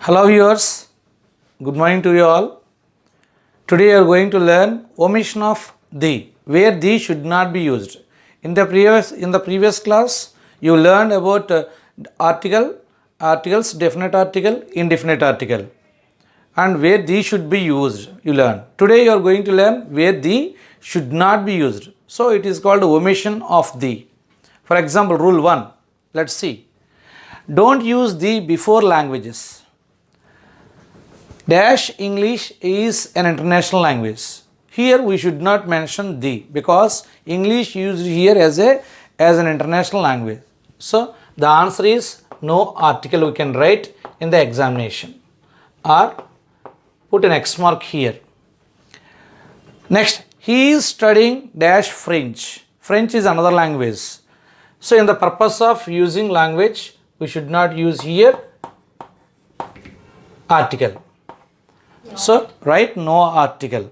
Hello viewers, good morning to you all. Today we are going to learn omission of the, where the should not be used. In the previous class, you learned about articles, definite article, indefinite article, and where the should be used. You learn. Today you are going to learn where the should not be used. So it is called omission of the. For example, rule 1. Let's see. Don't use the before languages. Dash English is an international language. Here we should not mention the, because English used here as an international language. So the answer is no article we can write in the examination, or put an X mark here. Next, he is studying dash French. French is another language. So in the purpose of using language, we should not use here article. So write no article.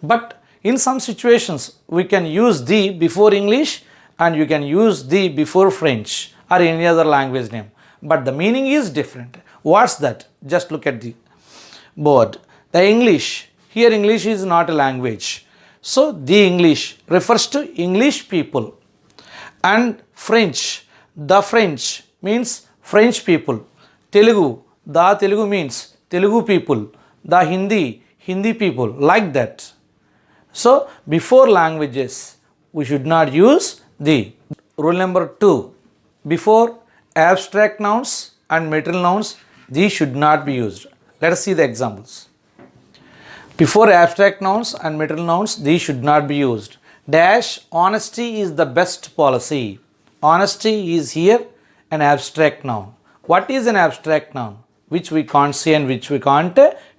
But in some situations we can use the before English and you can use the before French or any other language name. But the meaning is different. What's that? Just look at the board. The English. Here English is not a language. So the English refers to English people. And French. The French means French people. Telugu. The Telugu means Telugu people. The Hindi people, like that. So before languages we should not use the. Rule number 2, before abstract nouns and material nouns, these should not be used. Let us see the examples. Before abstract nouns and material nouns, these should not be used. Dash honesty is the best policy. Honesty is here an abstract noun. What is an abstract noun? Which we can't see and which we can't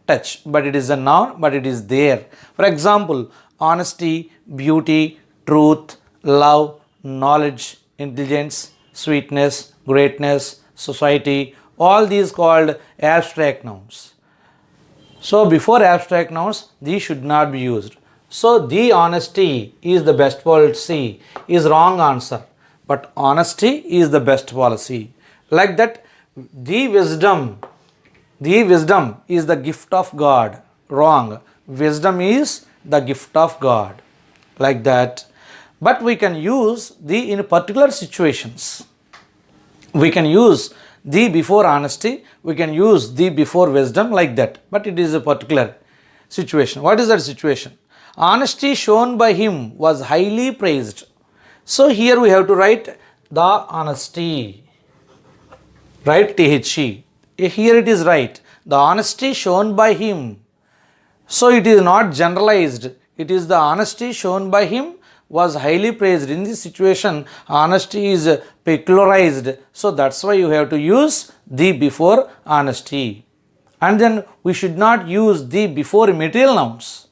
touch, but it is a noun, but it is there. For example, honesty, beauty, truth, love, knowledge, intelligence, sweetness, greatness, society, all these called abstract nouns. So before abstract nouns, these should not be used. So the honesty is the best policy is wrong answer, but honesty is the best policy. Like that, the wisdom is the gift of God. Wrong. Wisdom is the gift of God. Like that. But we can use the in particular situations. We can use the before honesty. We can use the before wisdom, like that. But it is a particular situation. What is that situation? Honesty shown by him was highly praised. So here we have to write the honesty. Write THE. Here it is right. The honesty shown by him. So it is not generalized. It is the honesty shown by him was highly praised. In this situation, honesty is peculiarized. So that's why you have to use the before honesty. And then we should not use the before material nouns.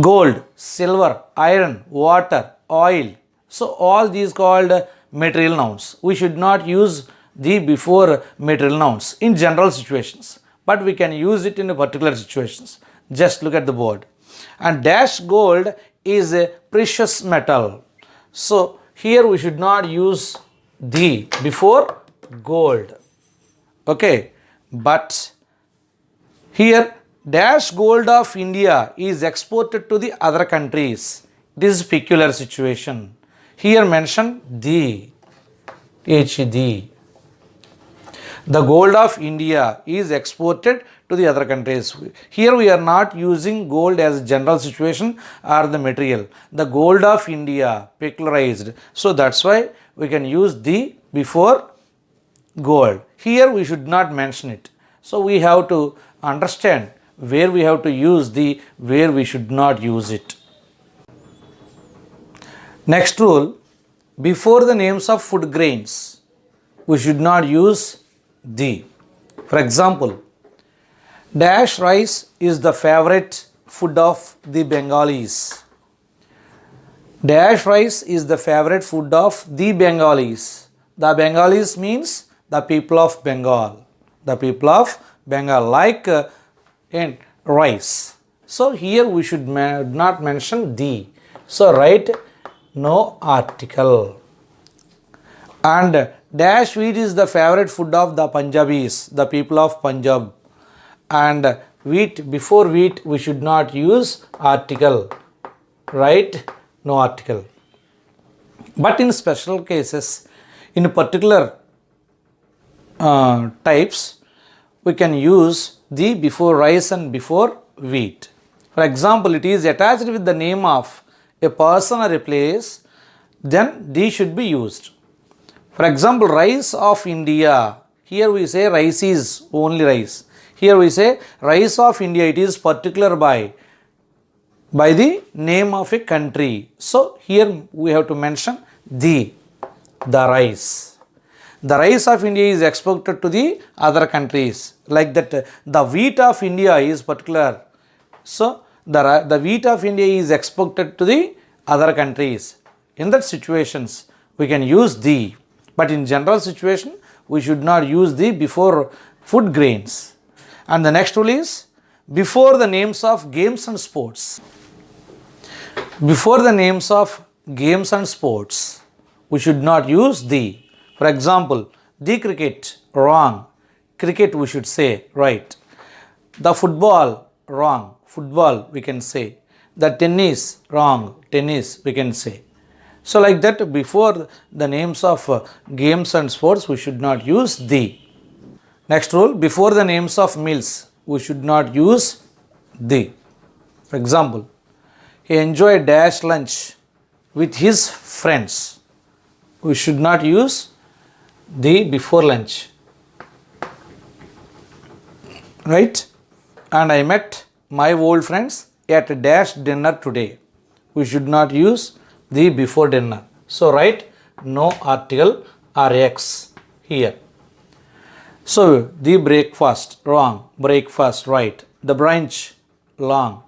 Gold, silver, iron, water, oil. So all these called material nouns. We should not use the before material nouns in general situations, but we can use it in particular situations. Just look at the board. And dash gold is a precious metal. So here we should not use the before gold. Okay, but here dash gold of India is exported to the other countries. This is peculiar situation. Here mention the. The gold of India is exported to the other countries. Here we are not using gold as a general situation or the material. The gold of India, peculiarized. So that's why we can use the before gold. Here we should not mention it. So we have to understand where we have to use the, where we should not use it. Next rule, before the names of food grains, we should not use the. For example, dash rice is the favorite food of the Bengalis. Dash rice is the favorite food of the Bengalis. The Bengalis means the people of Bengal. The people of Bengal, like in rice. So here we should not mention the. So write no article. And dash wheat is the favorite food of the Punjabis, the people of Punjab. And wheat, before wheat, we should not use article, right? No article. But in special cases, in particular types, we can use the before rice and before wheat. For example, it is attached with the name of a person or a place, then the should be used. For example, rice of India. Here we say rice is only rice. Here we say rice of India. It is particular by the name of a country. So here we have to mention the rice. The rice of India is exported to the other countries. Like that, the wheat of India is particular. So the wheat of India is exported to the other countries. In that situations, we can use the. But in general situation, we should not use the before food grains. And the next rule is before the names of games and sports. Before the names of games and sports, we should not use the. For example, the cricket, wrong. Cricket we should say, right. The football, wrong. Football we can say. The tennis, wrong. Tennis we can say. So like that, before the names of games and sports, we should not use the. Next rule, before the names of meals, we should not use the. For example, he enjoyed dash lunch with his friends. We should not use the before lunch. Right? And I met my old friends at a dash dinner today. We should not use the before dinner. So write no article or X here. So the breakfast, wrong. Breakfast, right. The brunch, long.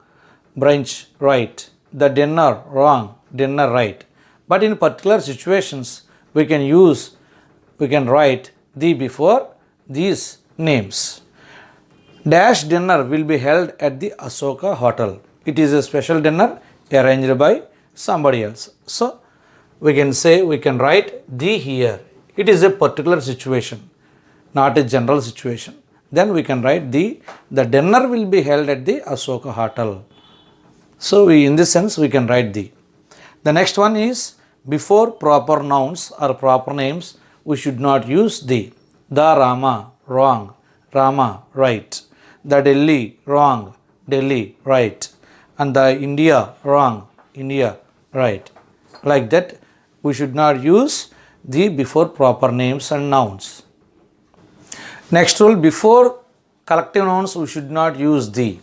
Brunch, right. The dinner, wrong. Dinner, right. But in particular situations, we can write the before these names. Dash dinner will be held at the Asoka Hotel. It is a special dinner arranged by somebody else. So we can write the here. It is a particular situation, not a general situation. Then we can write the dinner will be held at the Asoka Hotel. So in this sense we can write the. The next one is before proper nouns or proper names, we should not use the. The Rama, wrong. Rama, right. The Delhi, wrong. Delhi, right. And the India, wrong. India, right. Like that, we should not use the before proper names and nouns. Next rule, before collective nouns, we should not use the.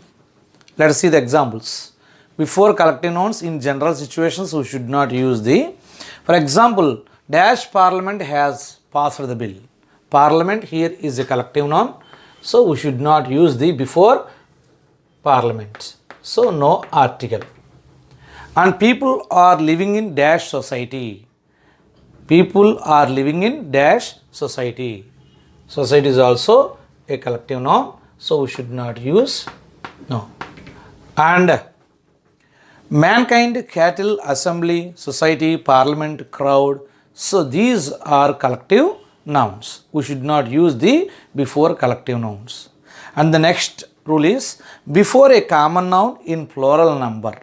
Let us see the examples. Before collective nouns, in general situations, we should not use the. For example, dash parliament has passed the bill. Parliament here is a collective noun, so we should not use the before parliament. So no article. And people are living in dash society. People are living in dash society. Society is also a collective noun, so we should not use no. And mankind, cattle, assembly, society, parliament, crowd. So these are collective nouns. We should not use the before collective nouns. And the next rule is before a common noun in plural number.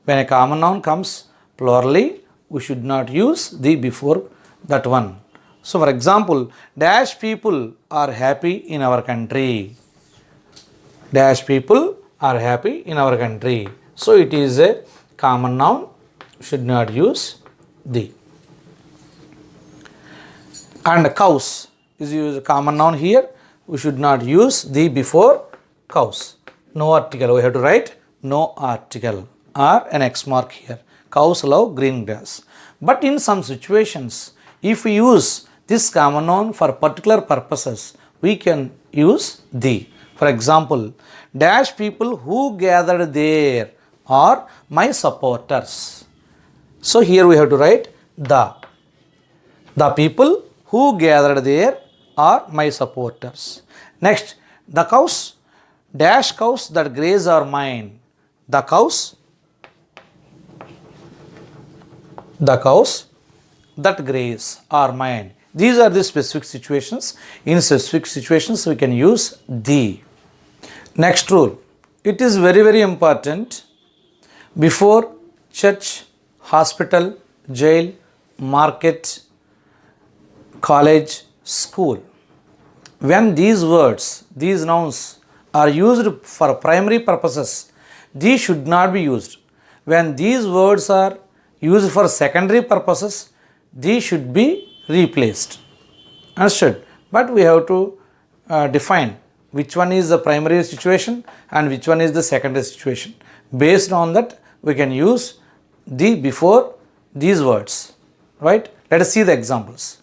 When a common noun comes plurally, we should not use the before that one. So for example, dash people are happy in our country. Dash people are happy in our country. So it is a common noun, should not use the. And cows is a common noun here, we should not use the before cows. No article, we have to write no article or an X mark here. Cows love green grass. But in some situations, if we use this common noun for particular purposes, we can use the. For example, dash people who gathered there are my supporters. So here we have to write the. The people who gathered there are my supporters. Next, the cows, dash cows that graze are mine. The cows that graze are mine. These are the specific situations. In specific situations, we can use the. Next rule. It is very, very important. Before church, hospital, jail, market, college, school. When these words, these nouns are used for primary purposes, these should not be used. When these words are used for secondary purposes, these should be replaced. Understood? But we have to define which one is the primary situation and which one is the secondary situation. Based on that, we can use the before these words. Right? Let us see the examples.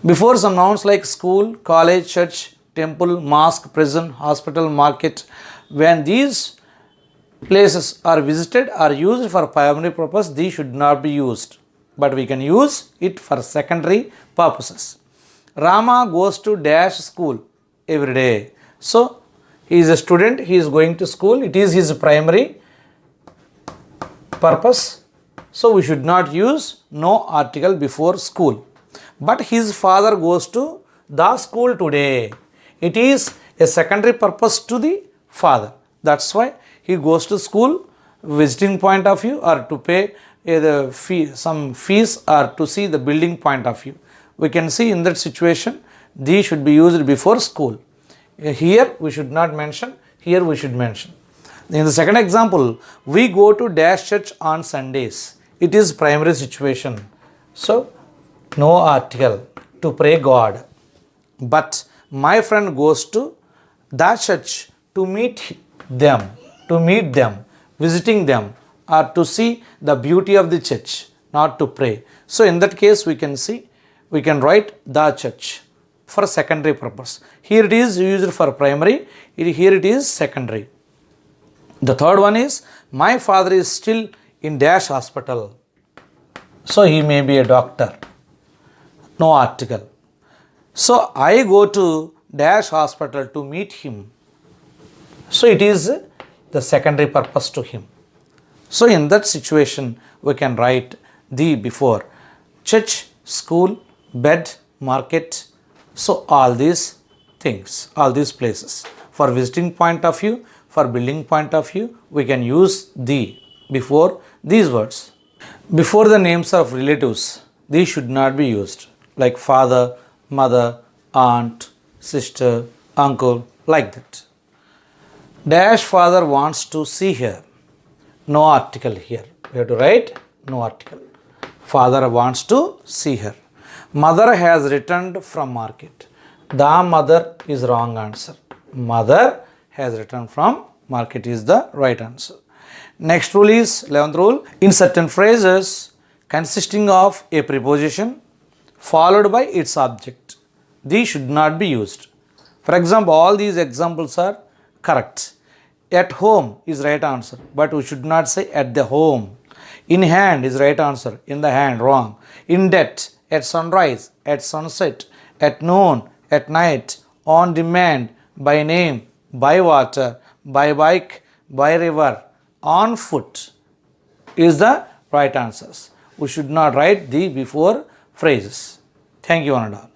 Before some nouns like school, college, church, temple, mosque, prison, hospital, market, when these places are visited or used for primary purpose, these should not be used. But we can use it for secondary purposes. Rama goes to dash school every day. So, he is a student, he is going to school, it is his primary purpose. So, we should not use no article before school. But his father goes to the school today. It is a secondary purpose to the father. That's why he goes to school, visiting point of view, or to pay the fee, some fees, or to see the building point of view. We can see in that situation, these should be used before school. Here we should not mention, here we should mention. In the second example, we go to dash church on Sundays. It is primary situation. So, no article, to pray God. But my friend goes to that church to meet them, visiting them, or to see the beauty of the church, not to pray. So in that case, we can write the church for secondary purpose. Here it is used for primary, here it is secondary. The third one is, my father is still in dash hospital. So he may be a doctor. No article. So I go to dash hospital to meet him. So it is the secondary purpose to him. So in that situation, we can write the before church, school, bed, market. So all these things, all these places. For visiting point of view, for building point of view, we can use the before these words. Before the names of relatives, these should not be used. Like father, mother, aunt, sister, uncle, like that. Dash father wants to see her. No article here. We have to write no article. Father wants to see her. Mother has returned from market. The mother is wrong answer. Mother has returned from market is the right answer. Next rule is 11th rule. In certain phrases consisting of a preposition followed by its object, these should not be used. For example, all these examples are correct. At home is right answer, but we should not say at the home. In hand is right answer, in the hand wrong. In debt, at sunrise, at sunset, at noon, at night, on demand, by name, by water, by bike, by river, on foot is the right answers. We should not write the before phrases. Thank you one and all.